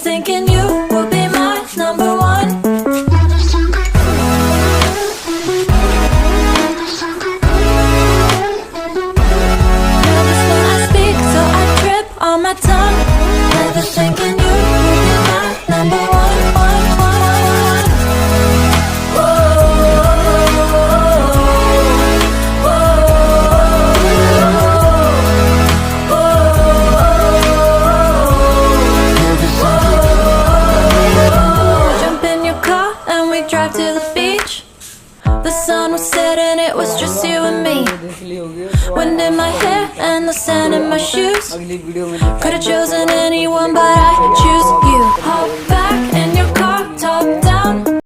thinking you would be my number one. Nervous when I speak, so I trip on my tongue. Never thinking you would be my number one, one, one, one. Jump in your car and we drive to the beach. The sun was setting, it was just you and me. Wind in my hair and the sand in my shoes. Could've chosen anyone, but I choose you. Hold back